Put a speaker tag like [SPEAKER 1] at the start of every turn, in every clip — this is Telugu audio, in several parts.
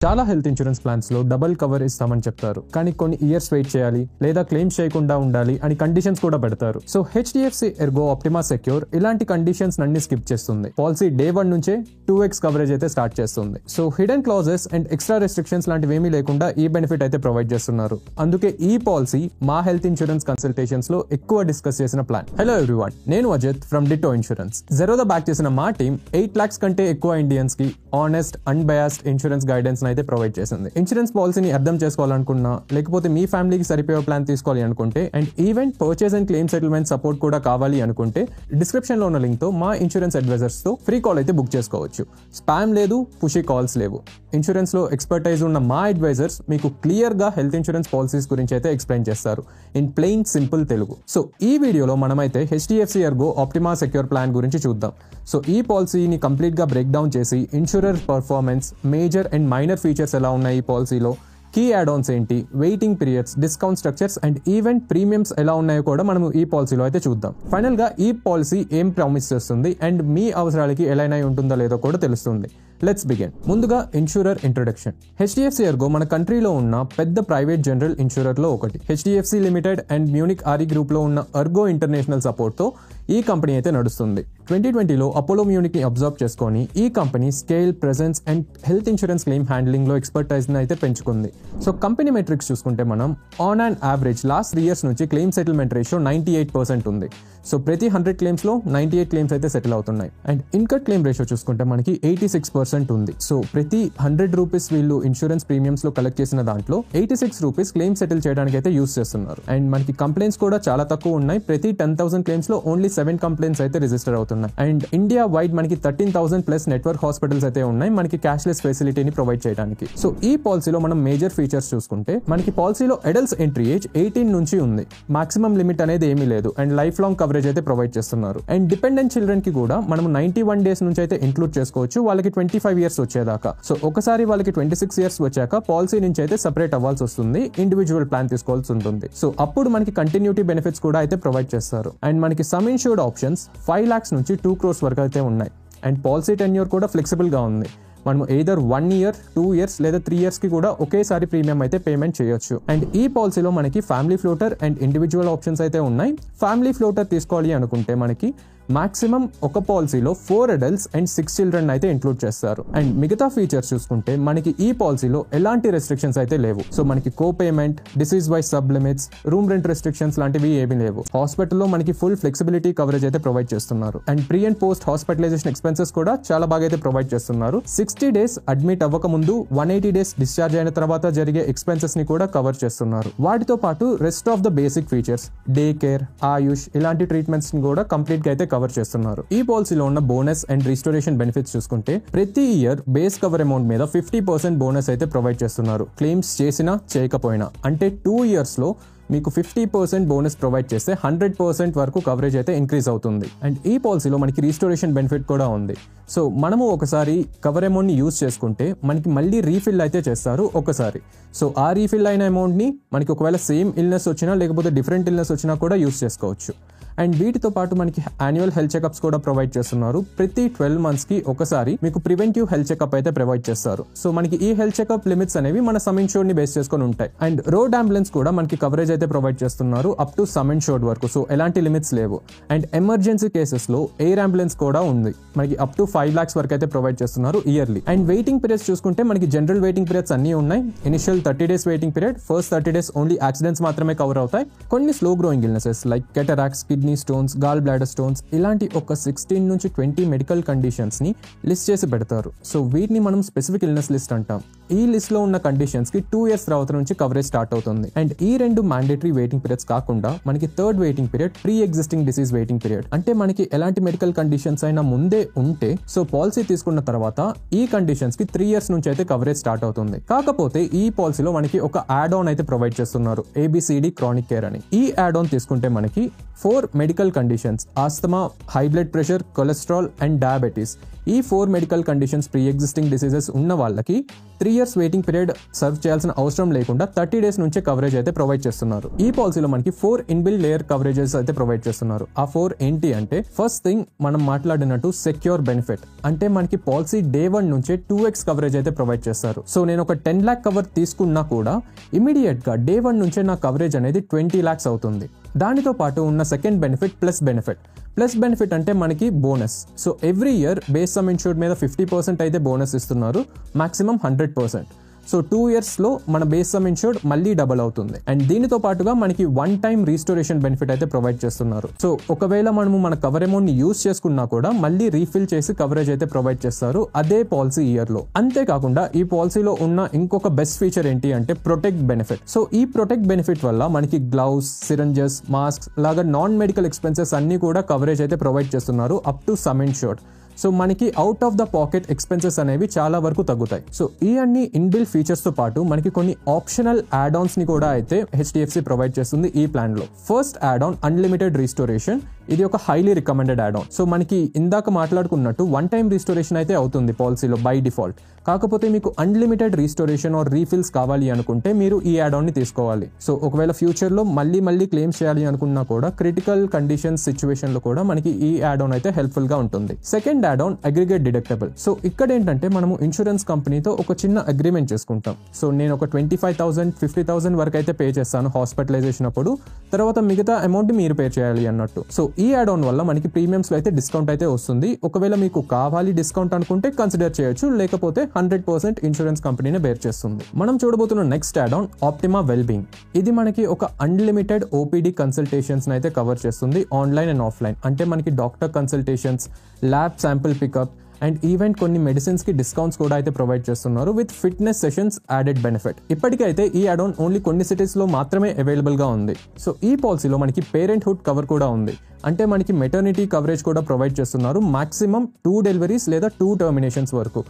[SPEAKER 1] చాలా హెల్త్ ఇన్సూరెన్స్ ప్లాన్స్ లో డబుల్ కవర్ ఇస్తామని చెప్తారు, కానీ కొన్ని ఇయర్స్ వెయిట్ చేయాలి లేదా క్లెయిమ్స్ చేయకుండా ఉండాలి అని కండిషన్స్ కూడా పెడతారు. So HDFC Ergo Optima secure ఇలాంటి కండిషన్స్ అన్ని స్కిప్ చేస్తుంది. పాలసీ డే 1 నుంచే 2x కవరేజ్ అయితే స్టార్ట్ చేస్తుంది. So hidden clauses and extra restrictions లాంటివి ఏమీ లేకుండా ఈ బెనిఫిట్ అయితే ప్రొవైడ్ చేస్తున్నారు. అందుకే ఈ పాలసీ మా హెల్త్ ఇన్సూరెన్స్ కన్సల్టేషన్స్ లో ఎక్కువ డిస్కస్ చేసిన ప్లాన్. హలో ఎవ్రీవన్, నేను Ajit from Ditto insurance. Zerodha back చేసిన మా టీమ్ 8 lakhs కంటే ఎక్కువ ఇండియన్స్ కి ఆనెస్ట్ అన్బయాస్డ్ ఇన్సూరెన్స్ గైడెన్స్ అయితే ప్రొవైడ్ చేసింది. ఇన్సూరెన్స్ పాలసీని అర్థం చేసుకోవాలనుకున్నా, లేకపోతే మీ ఫ్యామిలీకి సరిపోయే ప్లాన్ తీసుకోవాలి అనుకుంటే, and event purchase and claim settlement support కూడా కావాలి అనుకుంటే, డిస్క్రిప్షన్ లో ఉన్న లింక్ తో మా ఇన్సూరెన్స్ అడ్వైజర్స్ తో ఫ్రీ కాల్ అయితే బుక్ చేసుకోవచ్చు. స్పామ్ లేదు, పుషీ కాల్స్ లేవు. ఇన్సూరెన్స్ లో ఎక్స్పర్టైజ్ ఉన్న మా అడ్వైజర్స్ మీకు క్లియర్ గా హెల్త్ ఇన్సూరెన్స్ పాలసీస్ గురించి అయితే ఎక్స్ప్లెయిన్ చేస్తారు in plain simple Telugu. So ఈ వీడియోలో మనమైతే HDFC Ergo Optima Secure plan గురించి చూద్దాం. సో ఈ పాలసీని కంప్లీట్ గా బ్రేక్ డౌన్ చేసి insurer performance, major and minor features ఎలా ఉన్నాయి ఈ పాలసీలో, కీ యాడ్ ఆన్స్ ఏంటి, waiting periods, discount structures and event premiums ఎలా ఉన్నాయో కూడా మనం ఈ పాలసీలో అయితే చూద్దాం. ఫైనల్ గా ఈ పాలసీ ఏం ప్రామిస్ చేస్తుంది అండ్ మీ అవసరాలకి ఎలా ఉంటుందో లేదో కూడా తెలుస్తుంది. Let's begin. ముందుగా ఇన్సూరర్ ఇంట్రొడక్షన్. హెచ్డిఎఫ్సి ఎర్గో మన కంట్రీలో ఉన్న పెద్ద ప్రైవేట్ జనరల్ ఇన్సూరర్ లో ఒకటి. HDFC limited and Munich aari group లో ఉన్న ఎర్గో ఇంటర్నేషనల్ సపోర్ట్ తో ఈ కంపెనీ అయితే నడుస్తుంది. 2020లో అపోలో మ్యూనిక్ ని అబ్జర్వ్ చేసుకొని ఈ company scale, presence and health insurance claim handling లో ఎక్స్పర్టైజ్ అయితే పెంచుకుంది. సో కంపెనీ మెట్రిక్స్ చూసుకుంటే మనం on and average last 3 years నుంచి క్లెయిమ్ సెటిల్మెంట్ రేషియో 98% ఉంది. సో ప్రతి 100 claims లో 98 claims అయితే సెటిల్ అవుతున్నాయి. అండ్ ఇన్కట్ క్లెయిమ్ రేషియో చూసుకుంటే మనకి 86% ఉంది. సో ప్రతి 100 rupees వీళ్ళు ఇన్సూరెన్స్ ప్రీమియమ్స్ లో కలెక్ట్ చేసిన దాంట్లో 86 rupees క్లెయిమ్ సెటిల్ చేయడానికి అయితే యూస్ చేస్తున్నారు. అండ్ మనకి కంప్లైంట్స్ కూడా చాలా తక్కువ ఉన్నాయి. ప్రతి 10,000 claims లో ఓన్లీ 7 complaints అయితే రిజిస్టర్ అవుతున్నాయి. అండ్ ఇండియా వైడ్ మనకి 13,000+ నెట్వర్క్ హాస్పిటల్స్ అయితే ఉన్నాయి మనకి క్యాష్లెస్ ఫెసిలిటీని ప్రొవైడ్ చేయడానికి. సో ఈ పాలసీలో మనం మేజర్ ఫీచర్స్ చూసుకుంటే మనకి పాలసీలో అడల్ట్స్ ఎంట్రీ ఏజ్ 18 నుంచి ఉంది. మాక్సిమం లిమిట్ అనేది ఏమీ లేదు. అండ్ లైఫ్ లాంగ్ కవరేజ్ అయితే ప్రొవైడ్ చేస్తున్నారు. అండ్ డిపెండెంట్ చిల్డ్రన్ కి కూడా మనం 91 days నుంచి అయితే ఇంక్లూడ్ చేసుకోవచ్చు వాళ్ళకి 25 years వచ్చేదాకా. సో ఒకసారి వాళ్ళకి 26 years వచ్చాక పాలసీ నుంచి అయితే సెపరేట్ అవ్వాల్సి వస్తుంది, ఇండివిజువల్ ప్లాన్ తీసుకోవాల్సి ఉంటుంది. సో అప్పుడు మనకి కంటిన్యూటీ బెనిఫిట్స్ కూడా అయితే ప్రొవైడ్ చేస్తారు. అండ్ మనకి సమ్ ఇన్సూర్డ్ ఆప్షన్స్ 5 lakhs నుంచి 2 crores వరకు అయితే ఉన్నాయి. అండ్ పాలసీ టెన్యూర్ కూడా ఫ్లెక్సిబుల్ గా ఉంది. మనం ఎయిదర్ 1 year, 2 years లేదా 3 years కి కూడా ఒకేసారి ప్రీమియం అయితే పేమెంట్ చేయొచ్చు. అండ్ ఈ పాలసీలో మనకి family floater and individual options అయితే ఉన్నాయి. ఫ్యామిలీ ఫ్లోటర్ తీసుకోవాలి అనుకుంటే మనకి మాక్సిమం ఒక పాలసీలో 4 adults అండ్ 6 children అయితే ఇంక్లూడ్ చేస్తారు. అండ్ మిగతా ఫీచర్స్ చూసుకుంటే మనకి ఈ పాలసీలో ఎలాంటి రెస్ట్రిక్షన్స్ అయితే లేవు. సో మనకి co payment, disease wise sub limits, room rent restrictions లాంటివి ఏమీ లేవు. హాస్పిటల్లో మనకి ఫుల్ ఫ్లెక్సిబిలిటీ కవరేజ్ అయితే ప్రొవైడ్ చేస్తున్నారు. And pre and post hospitalization expenses కూడా చాలా బాగా అయితే ప్రొవైడ్ చేస్తున్నారు. 60 days అడ్మిట్ అవ్వక ముందు 180 days డిశ్చార్జ్ అయిన తర్వాత జరిగే ఎక్స్పెన్సెస్ ని కూడా కవర్ చేస్తున్నారు. వాటితో పాటు rest of the basic features, day care, AYUSH ఇలాంటి ట్రీట్మెంట్స్ ని కూడా కంప్లీట్ గా అయితే కవర్ చేస్తున్నారు. ఈ పాలసీలో ఉన్న బోనస్ అండ్ రిస్టోరేషన్ బెనిఫిట్స్ చూసుకుంటే ప్రతి ఇయర్ బేస్ కవర్ అమౌంట్ మీద 50% బోనస్ అయితే ప్రొవైడ్ చేస్తున్నారు. క్లెయిమ్స్ చేసినా చేయకపోయినా. అంటే 2 years లో మీకు 50% బోనస్ ప్రొవైడ్ చేస్తే 100% వరకు కవరేజ్ అయితే ఇంక్రీజ్ అవుతుంది. అండ్ ఈ పాలసీలో మనకి రిస్టోరేషన్ బెనిఫిట్ కూడా ఉంది. సో మనము ఒకసారి కవర్ అమౌంట్ ని యూజ్ చేసుకుంటే మనకి మళ్ళీ రీఫిల్ అయితే చేస్తారు ఒకసారి. సో ఆ రీఫిల్ అయిన అమౌంట్ ని మనకి ఒకవేళ సేమ్ ఇల్నెస్ వచ్చినా లేకపోతే డిఫరెంట్ ఇల్నెస్ వచ్చినా కూడా యూజ్ చేసుకోవచ్చు. అండ్ వీటితో పాటు మనకి యాన్యువల్ హెల్త్ చెకప్స్ కూడా ప్రొవైడ్ చేస్తున్నారు. ప్రతి 12 months కి ఒకసారి మీకు ప్రివెంటివ్ హెల్త్ చెకప్ అయితే ప్రొవైడ్ చేస్తారు. సో మనకి ఈ హెల్త్ చెకప్ లిమిట్స్ అనేవి మన సమ్ ఇన్సూర్డ్ ని బేస్ చేసుకొని ఉంటాయి. అండ్ రోడ్ అంబులెన్స్ కూడా మనకి కవరేజ్ అయితే ప్రొవైడ్ చేస్తున్నారు అప్ టు సమ్ ఇన్సూర్డ్ వరకు. సో ఎలాంటి లిమిట్స్ లేవు. అండ్ ఎమర్జెన్సీ కేసెస్ లో ఎయిర్ అంబులెన్స్ కూడా ఉంది. మనకి అప్ టు 5 lakhs వరకు అయితే ప్రొవైడ్ చేస్తున్నారు ఇయర్లీ. అండ్ వెయిటింగ్ పీరియడ్స్ చూసుకుంటే మనకి జనరల్ వెయిటింగ్ పీరియడ్స్ అన్ని ఉన్నాయి. Initial 30 days waiting period, first 30 days only accidents మాత్రమే కవర్ అవుతాయి. కొన్ని slow growing illnesses like cataracts, kidney stones, gall bladder stones ఇలాంటి ఒక 16 నుంచి 20 మెడికల్ కండిషన్స్ ని లిస్ట్ చేసి పెడతారు. సో వీటిని మనం స్పెసిఫిక్ ఇల్నెస్ లిస్ట్ అంటాం. ఈ లిస్ట్ లో ఉన్న కండిషన్స్ కి 2 years తర్వాత నుంచి కవరేజ్ స్టార్ట్ అవుతుంది. అండ్ ఈ 2 మ్యాండేటరీ వెయిటింగ్ పీరియడ్స్ కాకుండా మనకి third waiting period pre existing disease waiting period. అంటే మనకి ఎలాంటి మెడికల్ కండిషన్స్ అయినా ముందే ఉంటే సో పాలసీ తీసుకున్న తర్వాత ఈ కండిషన్స్ కి 3 years నుంచి అయితే కవరేజ్ స్టార్ట్ అవుతుంది. కాకపోతే ఈ పాలసీలో మనకి ఒక యాడ్ ఆన్ అయితే ప్రొవైడ్ చేస్తున్నారు, ABCD క్రానిక్ కేర్ అని. ఈ యాడ్ ఆన్ తీసుకుంటే మనకి 4 medical conditions, asthma, high blood pressure, cholesterol and diabetes ఈ 4 medical conditions pre existing diseases ఉన్న వాళ్ళకి 3 years వెయిటింగ్ పీరియడ్ సర్వ్ చేయాల్సిన అవసరం లేకుండా 30 days నుంచే కవరేజ్ అయితే ప్రొవైడ్ చేస్తున్నారు. ఈ పాలసీలో మనకి 4 ఇన్బిల్ట్ లేయర్ కవరేజెస్ అయితే ప్రొవైడ్ చేస్తున్నారు. ఆ 4 ఏంటి అంటే, ఫస్ట్ థింగ్ మనం మాట్లాడినట్టు సెక్యూర్ బెనిఫిట్, అంటే మనకి పాలసీ డే 1 నుంచే 2x కవరేజ్ అయితే ప్రొవైడ్ చేస్తారు. సో నేను ఒక 10 lakh కవర్ తీసుకున్నా కూడా ఇమీడియట్ గా డే 1 నుంచే నా కవరేజ్ అనేది 20 lakhs అవుతుంది. దానితో పాటు ఉన్న సెకండ్ బెనిఫిట్ ప్లస్ బెనిఫిట్ అంటే మనకి bonus. So every year base some insured మీద 50% అయితే బోనస్ ఇస్తున్నారు, మాక్సిమం 100%. సో 2 years లో మన బేస్ సమ్ ఇన్సూర్డ్ మళ్ళీ డబుల్ అవుతుంది. అండ్ దీనితో పాటుగా మనకి 1 time రీస్టోరేషన్ బెనిఫిట్ అయితే ప్రొవైడ్ చేస్తున్నారు. సో ఒకవేళ మనము మన కవర్ అమౌంట్ ని యూజ్ చేసుకున్నా కూడా మళ్ళీ రీఫిల్ చేసి కవరేజ్ అయితే ప్రొవైడ్ చేస్తారు అదే పాలసీ ఇయర్ లో. అంతేకాకుండా ఈ పాలసీలో ఉన్న ఇంకొక బెస్ట్ ఫీచర్ ఏంటి అంటే ప్రొటెక్ట్ బెనిఫిట్. సో ఈ ప్రొటెక్ట్ బెనిఫిట్ వల్ల మనకి గ్లౌస్, సిరంజెస్, మాస్క్ లాగా నాన్ మెడికల్ ఎక్స్పెన్సెస్ అన్ని కూడా కవరేజ్ అయితే ప్రొవైడ్ చేస్తున్నారు up to sum insured. So మనకి out of the pocket expenses అనేవి చాలా వరకు తగ్గుతాయి. సో ఈ అన్ని ఇన్బిల్ట్ ఫీచర్స్ తో పాటు మనకి కొన్ని ఆప్షనల్ యాడ్ ఆన్స్ ని కూడా అయితే HDFC ప్రొవైడ్ చేస్తుంది ఈ ప్లాన్ లో. First add on unlimited restoration. ఇది ఒక highly recommended add on. So మనకి ఇందాక మాట్లాడుకున్నట్టు 1 time రీస్టోరేషన్ అయితే అవుతుంది పాలసీలో బై డిఫాల్ట్. కాకపోతే మీకు అన్లిమిటెడ్ రీస్టోరేషన్ ఆర్ రీఫిల్స్ కావాలి అనుకుంటే మీరు ఈ యాడ్ ఆన్ ని తీసుకోవాలి. సో ఒకవేళ ఫ్యూచర్ లో మళ్ళీ క్లెయిమ్స్ చేయాలి అనుకున్నా కూడా క్రిటికల్ కండిషన్స్ సిచ్యువేషన్ లో కూడా మనకి ఈ యాడ్ ఆన్ అయితే హెల్ప్ఫుల్ గా ఉంటుంది. Second add on aggregate deductible. So ఇక్కడ ఏంటంటే మనము ఇన్సూరెన్స్ కంపెనీతో ఒక చిన్న అగ్రిమెంట్ చేసుకుంటాం. సో నేను ఒక 25,000 50,000 వరకు అయితే పే చేస్తాను హాస్పిటలైజేషన్ అప్పుడు, తర్వాత మిగతా అమౌంట్ మీరు పే చేయాలి అన్నట్టు. సో ఈ యాడ్ ఆన్ వల్ల మనకి ప్రీమియమ్స్ లో అయితే డిస్కౌంట్ అయితే వస్తుంది. ఒకవేళ మీకు కావాలి డిస్కౌంట్ అనుకుంటే కన్సిడర్ చేయొచ్చు, లేకపోతే 100% ఇన్సూరెన్స్ కంపెనీనే బేర్ చేస్తుంది. మనం చూడబోతున్న next add on Optima wellbeing. ఇది మనకి ఒక అన్లిమిటెడ్ OPD కన్సల్టేషన్స్ అయితే కవర్ చేస్తుంది, ఆన్లైన్ అండ్ ఆఫ్లైన్. అంటే మనకి doctor consultations, lab sample pickup and even కొన్ని మెడిసిన్స్ కి డిస్కౌంట్స్ కూడా అయితే ప్రొవైడ్ చేస్తున్నారు with fitness sessions added benefit. ఇప్పటికైతే ఈ యాడ్ ఆన్ ఓన్లీ కొన్ని సిటీస్ లో మాత్రమే అవైలబుల్ గా ఉంది. సో ఈ పాలసీలో మనకి పేరెంట్హుడ్ కవర్ కూడా ఉంది, అంటే మనకి మెటర్నిటీ కవరేజ్ కూడా ప్రొవైడ్ చేస్తున్నారు, మాక్సిమం 2 deliveries లేదా 2 terminations వరకు.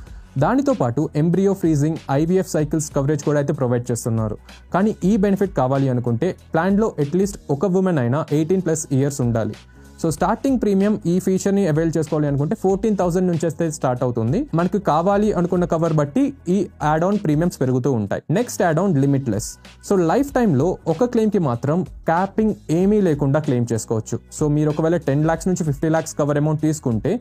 [SPEAKER 1] దానితో పాటు embryo freezing, IVF cycles coverage కూడా అయితే ప్రొవైడ్ చేస్తున్నారు. కానీ ఈ బెనిఫిట్ కావాలి అనుకుంటే ప్లాన్లో అట్లీస్ట్ ఒక ఉమెన్ అయినా 18+ years ఉండాలి. సో స్టార్టింగ్ ప్రీమియం ఈ ఫీచర్ ని అవైల్ చేసుకోవాలి అనుకుంటే 14,000 నుంచి అయితే స్టార్ట్ అవుతుంది. మనకు కావాలి అనుకున్న కవర్ బట్టి ఈ యాడ్ ఆన్ ప్రీమియమ్స్ పెరుగుతూ ఉంటాయి. Next add on limitless. So life time లో ఒక క్లెయిమ్ కి మాత్రం క్యాపింగ్ ఏమీ లేకుండా క్లెయిమ్ చేసుకోవచ్చు. సో మీరు ఒకవేళ 10 lakhs నుంచి 50 lakhs కవర్ అమౌంట్ తీసుకుంటే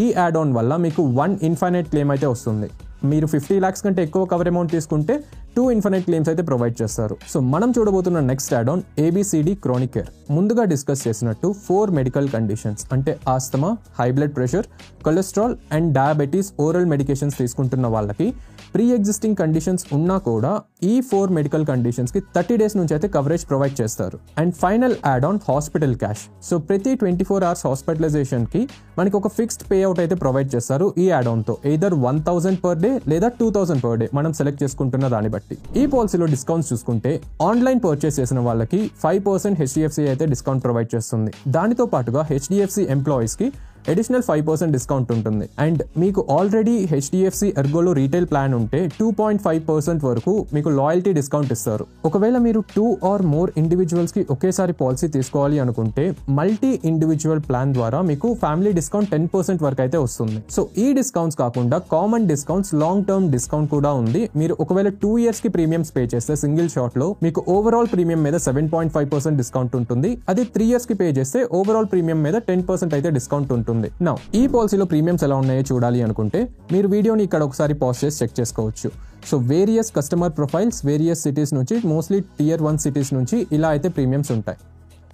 [SPEAKER 1] ఈ యాడ్ ఆన్ వల్ల మీకు 1 infinite క్లెయిమ్ అయితే వస్తుంది. మీరు 50 lakhs కంటే ఎక్కువ కవర్ అమౌంట్ తీసుకుంటే 2 infinite క్లెయిమ్స్ అయితే ప్రొవైడ్ చేస్తారు. సో మనం చూడబోతున్న next add on ABCD chronic care. ముందుగా డిస్కస్ చేసినట్టు 4 మెడికల్ కండిషన్స్ అంటే asthma, high blood pressure, cholesterol and diabetes oral medications తీసుకుంటున్న వాళ్ళకి ప్రీ ఎగ్జిస్టింగ్ కండిషన్స్ ఉన్నా కూడా ఈ 4 మెడికల్ కండిషన్స్ కి 30 days నుంచి అయితే కవరేజ్ ప్రొవైడ్ చేస్తారు. And final add on hospital cash. So ప్రతి 24 hours హాస్పిటలైజేషన్ కి మనకి ఒక ఫిక్స్డ్ పే అవుట్ అయితే ప్రొవైడ్ చేస్తారు ఈ యాడ్ ఆన్ తో. ఎయిదర్ 1,000 per day లేదా 2,000 per day మనం సెలెక్ట్ చేసుకుంటున్న దాన్ని బట్టి. ఈ పాలసీలో డిస్కౌంట్స్ చూసుకుంటే ఆన్లైన్ పర్చేస్ చేసిన వాళ్ళకి 5% HDFC అయితే డిస్కౌంట్ ప్రొవైడ్ చేస్తుంది. దానితో పాటుగా HDFC ఎంప్లాయీస్ కి అడిషనల్ 5% డిస్కౌంట్ ఉంటుంది. అండ్ మీకు ఆల్రెడీ HDFC ఎర్గోలో రీటైల్ ప్లాన్ ఉంటే 2.5% వరకు మీకు లాయల్టీ డిస్కౌంట్ ఇస్తారు. ఒకవేళ మీరు 2 or more ఇండివిజువల్స్ కి ఒకేసారి పాలసీ తీసుకోవాలి అనుకుంటే మల్టీ ఇండివిజువల్ ప్లాన్ ద్వారా మీకు ఫ్యామిలీ డిస్కౌంట్ 10% వరకు అయితే వస్తుంది. సో ఈ డిస్కౌంట్స్ కాకుండా common discounts, long term discount కూడా ఉంది. మీరు ఒకవేళ 2 years కి ప్రీమియమ్స్ పే చేస్తే సింగిల్ షాట్ లో మీకు ఓవరాల్ ప్రీమియం మీద 7.5% డిస్కౌంట్ ఉంటుంది. అది 3 years కి పే చేస్తే ఓవరాల్ ప్రీమియం మీద 10% అయితే డిస్కౌంట్ ఉంటుంది. నౌ ఈ పాలసీలో ప్రీమియమ్స్ ఎలా ఉన్నాయో చూడాలి అనుకుంటే మీరు వీడియోని ఇక్కడ ఒకసారి పాజ్ చేసి చెక్ చేసుకోవచ్చు. So various customer profiles, various cities నుంచి, మోస్ట్లీ Tier 1 సిటీస్ నుంచి ఇలా అయితే ప్రీమియమ్స్ ఉంటాయి.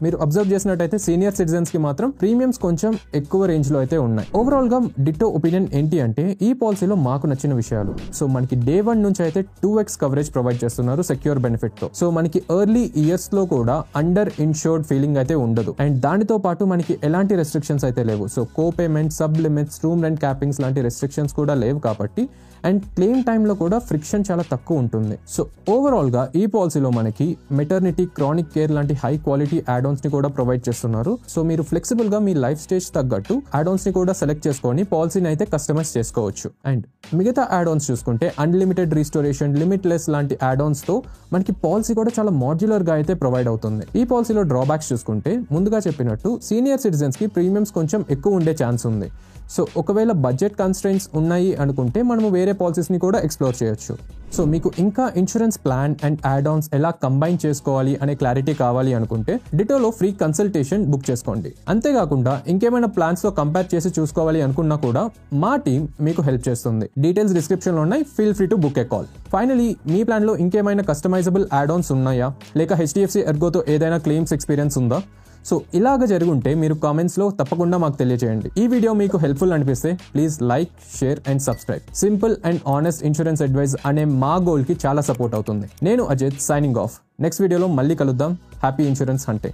[SPEAKER 1] మీరు అబ్జర్వ్ చేసినట్టయితే సీనియర్ సిటిజన్స్ కి మాత్రం ప్రీమియమ్స్ కొంచెం ఎక్కువ రేంజ్ లో అయితే ఉన్నాయి. ఓవరాల్ గా డిట్టో ఒపీనియన్ ఏంటి అంటే ఈ పాలసీలో మాకు నచ్చిన విషయాలు. సో మనకి డే 1 నుంచి అయితే 2x కవరేజ్ ప్రొవైడ్ చేస్తున్నారు సెక్యూర్ బెనిఫిట్ తో. సో మనకి ఎర్లీ ఇయర్స్ లో కూడా అండర్ ఇన్షూర్డ్ ఫీలింగ్ అయితే ఉండదు. అండ్ దానితో పాటు మనకి ఎలాంటి రెస్ట్రిక్షన్స్ అయితే లేవు. So co payment, sub limits, room rent cappings లాంటి రెస్ట్రిక్షన్స్ కూడా లేవు కాబట్టి అండ్ క్లెయిమ్ టైంలో కూడా ఫ్రిక్షన్ చాలా తక్కువ ఉంటుంది. సో ఓవరాల్ గా ఈ పాలసీలో మనకి మెటర్నిటీ, క్రానిక్ కేర్ లాంటి హై క్వాలిటీ యాడ్ ఆన్స్ ని కూడా ప్రొవైడ్ చేస్తున్నారు. సో మీరు ఫ్లెక్సిబుల్ గా మీ లైఫ్ స్టేజ్ తగ్గట్టు యాడ్ ఆన్స్ ని కూడా సెలెక్ట్ చేసుకొని పాలసీని అయితే కస్టమైజ్ చేసుకోవచ్చు. అండ్ మిగతా యాడ్ ఆన్స్ చూసుకుంటే అన్లిమిటెడ్ రీస్టోరేషన్, లిమిట్లెస్ లాంటి యాడ్ ఆన్స్ తో మనకి పాలసీ కూడా చాలా మాడ్యులర్ గా అయితే ప్రొవైడ్ అవుతుంది. ఈ పాలసీలో డ్రాబ్యాక్స్ చూసుకుంటే ముందుగా చెప్పినట్టు సీనియర్ సిటిజన్స్ కి ప్రీమియమ్స్ కొంచెం ఎక్కువ ఉండే ఛాన్స్ ఉంది. సో ఒకవేళ బడ్జెట్ కన్స్ట్రెయింట్స్ ఉన్నాయి అనుకుంటే మనము వేరే పాలసీస్ ని కూడా ఎక్స్ప్లోర్ చేయొచ్చు. సో మీకు ఇంకా insurance plan and add Ann's ఎలా కంబైన్ చేసుకోవాలి అనే క్లారిటీ కావాలి అనుకుంటే డిటోలో ఫ్రీ కన్సల్టేషన్ బుక్ చేసుకోండి. అంతేకాకుండా ఇంకేమైనా ప్లాన్స్ తో కంపేర్ చేసి చూసుకోవాలి అనుకున్నా కూడా మా టీం మీకు హెల్ప్ చేస్తుంది. డీటెయిల్స్ డిస్క్రిప్షన్ లో ఉన్నాయి, feel free to book A call. Finally me plan లో ఇంకేమైనా కస్టమైజబుల్ యాడ్ ఆన్స్ ఉన్నాయా, లేక HDFC ఎర్గోతో ఏదైనా క్లెయిమ్స్ ఎక్స్పీరియన్స్ ఉందా? సో ఇలాగ జరుగుంటే మీరు కామెంట్స్లో తప్పకుండా మాకు తెలియజేయండి. ఈ వీడియో మీకు హెల్ప్ఫుల్ అనిపిస్తే please like, share and subscribe. Simple and honest insurance advice అనే మా గోల్కి చాలా సపోర్ట్ అవుతుంది. నేను అజిత్, సైనింగ్ ఆఫ్. నెక్స్ట్ వీడియోలో మళ్ళీ కలుద్దాం. Happy insurance హంటే.